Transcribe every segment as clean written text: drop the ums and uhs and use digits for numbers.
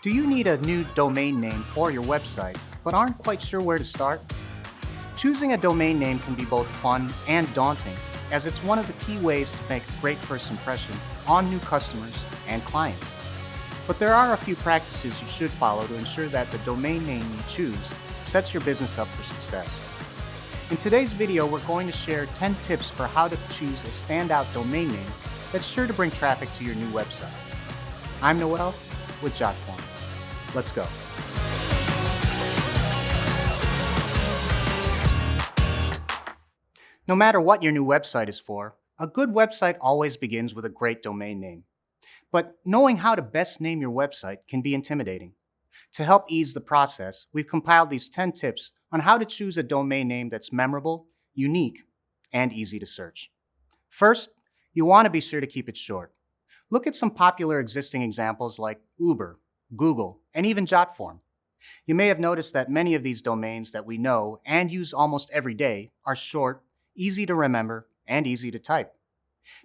Do you need a new domain name for your website, but aren't quite sure where to start? Choosing a domain name can be both fun and daunting, as it's one of the key ways to make a great first impression on new customers and clients. But there are a few practices you should follow to ensure that the domain name you choose sets your business up for success. In today's video, we're going to share 10 tips for how to choose a standout domain name that's sure to bring traffic to your new website. I'm Noel with Jotform. Let's go. No matter what your new website is for, a good website always begins with a great domain name. But knowing how to best name your website can be intimidating. To help ease the process, we've compiled these 10 tips on how to choose a domain name that's memorable, unique, and easy to search. First, you want to be sure to keep it short. Look at some popular existing examples like Uber, Google, and even Jotform. You may have noticed that many of these domains that we know and use almost every day are short, easy to remember, and easy to type.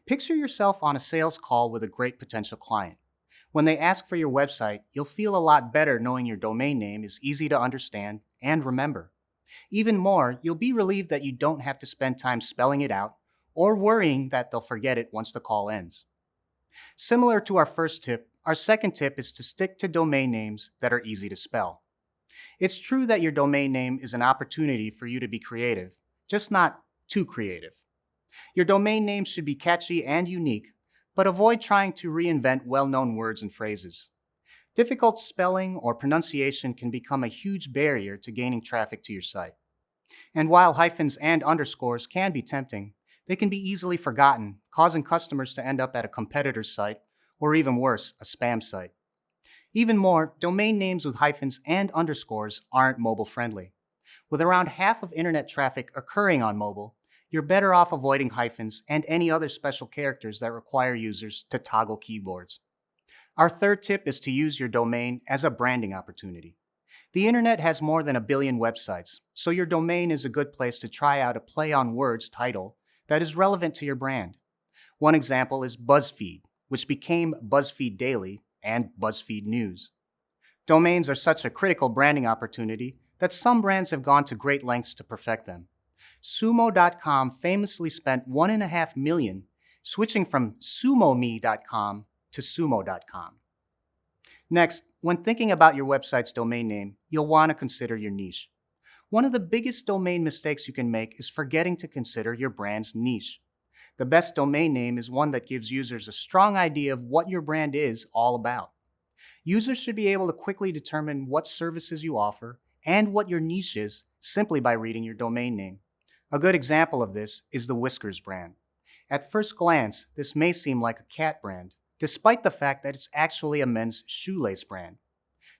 Picture yourself on a sales call with a great potential client. When they ask for your website, you'll feel a lot better knowing your domain name is easy to understand and remember. Even more, you'll be relieved that you don't have to spend time spelling it out or worrying that they'll forget it once the call ends. Similar to our first tip, our second tip is to stick to domain names that are easy to spell. It's true that your domain name is an opportunity for you to be creative, just not too creative. Your domain name should be catchy and unique, but avoid trying to reinvent well-known words and phrases. Difficult spelling or pronunciation can become a huge barrier to gaining traffic to your site. And while hyphens and underscores can be tempting, they can be easily forgotten, causing customers to end up at a competitor's site, or even worse, a spam site. Even more, domain names with hyphens and underscores aren't mobile-friendly. With around half of internet traffic occurring on mobile, you're better off avoiding hyphens and any other special characters that require users to toggle keyboards. Our third tip is to use your domain as a branding opportunity. The internet has more than 1 billion websites, so your domain is a good place to try out a play on words title that is relevant to your brand. One example is BuzzFeed, which became BuzzFeed Daily and BuzzFeed News. Domains are such a critical branding opportunity that some brands have gone to great lengths to perfect them. Sumo.com famously spent $1.5 million switching from sumome.com to sumo.com. Next, when thinking about your website's domain name, you'll want to consider your niche. One of the biggest domain mistakes you can make is forgetting to consider your brand's niche. The best domain name is one that gives users a strong idea of what your brand is all about. Users should be able to quickly determine what services you offer and what your niche is simply by reading your domain name. A good example of this is the Whiskers brand. At first glance, this may seem like a cat brand, despite the fact that it's actually a men's shoelace brand.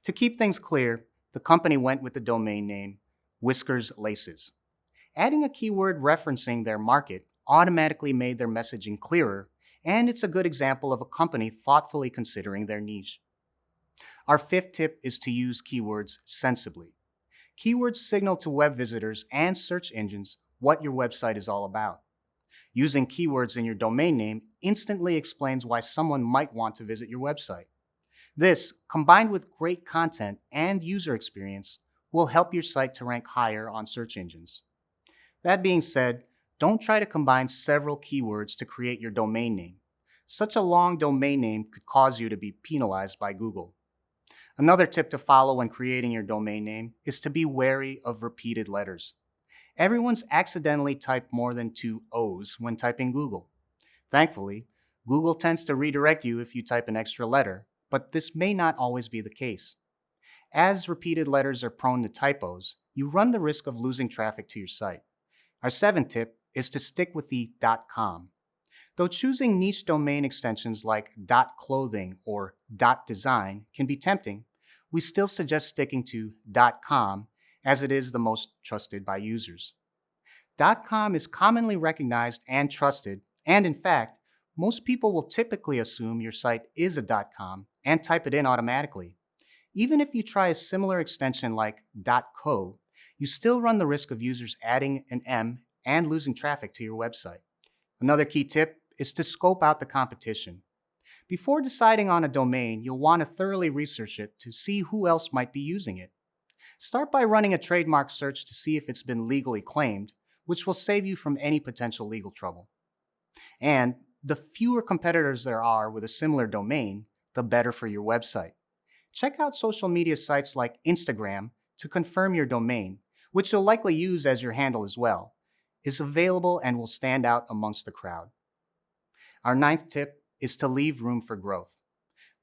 To keep things clear, the company went with the domain name Whiskers Laces. Adding a keyword referencing their market automatically made their messaging clearer, and it's a good example of a company thoughtfully considering their niche. Our fifth tip is to use keywords sensibly. Keywords signal to web visitors and search engines what your website is all about. Using keywords in your domain name instantly explains why someone might want to visit your website. This, combined with great content and user experience, will help your site to rank higher on search engines. That being said, don't try to combine several keywords to create your domain name. Such a long domain name could cause you to be penalized by Google. Another tip to follow when creating your domain name is to be wary of repeated letters. Everyone's accidentally typed more than 2 O's when typing Google. Thankfully, Google tends to redirect you if you type an extra letter, but this may not always be the case. As repeated letters are prone to typos, you run the risk of losing traffic to your site. Our seventh tip is to stick with the .com. Though choosing niche domain extensions like .clothing or .design can be tempting, we still suggest sticking to .com as it is the most trusted by users. .com is commonly recognized and trusted, and in fact, most people will typically assume your site is a .com and type it in automatically. Even if you try a similar extension like .co, you still run the risk of users adding an M and losing traffic to your website. Another key tip is to scope out the competition. Before deciding on a domain, you'll want to thoroughly research it to see who else might be using it. Start by running a trademark search to see if it's been legally claimed, which will save you from any potential legal trouble. And the fewer competitors there are with a similar domain, the better for your website. Check out social media sites like Instagram to confirm your domain, which you'll likely use as your handle as well, is available and will stand out amongst the crowd. Our ninth tip is to leave room for growth.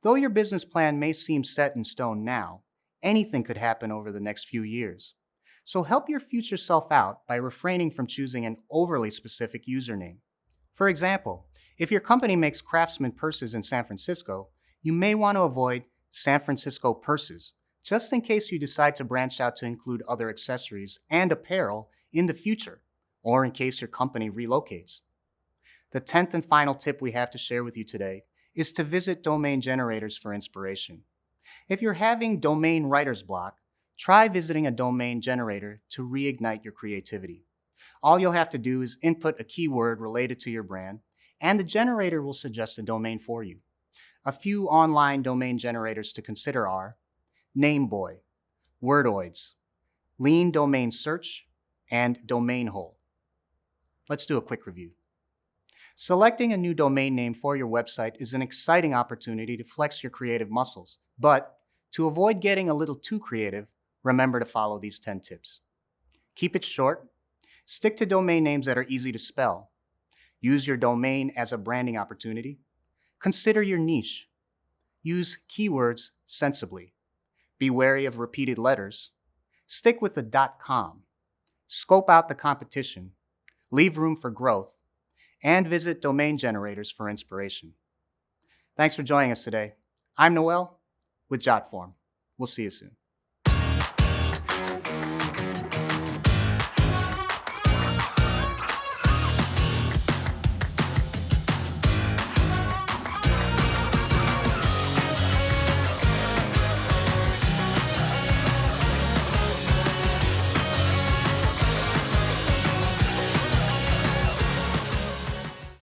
Though your business plan may seem set in stone now, anything could happen over the next few years. So help your future self out by refraining from choosing an overly specific username. For example, if your company makes craftsman purses in San Francisco, you may want to avoid San Francisco Purses, just in case you decide to branch out to include other accessories and apparel in the future, or in case your company relocates. The 10th and final tip we have to share with you today is to visit domain generators for inspiration. If you're having domain writer's block, try visiting a domain generator to reignite your creativity. All you'll have to do is input a keyword related to your brand, and the generator will suggest a domain for you. A few online domain generators to consider are Nameboy, Wordoids, Lean Domain Search, and Domainhole. Let's do a quick review. Selecting a new domain name for your website is an exciting opportunity to flex your creative muscles. But to avoid getting a little too creative, remember to follow these 10 tips. Keep it short. Stick to domain names that are easy to spell. Use your domain as a branding opportunity. Consider your niche. Use keywords sensibly. Be wary of repeated letters. Stick with the .com. Scope out the competition. Leave room for growth. And visit domain generators for inspiration. Thanks for joining us today. I'm Noel with Jotform. We'll see you soon.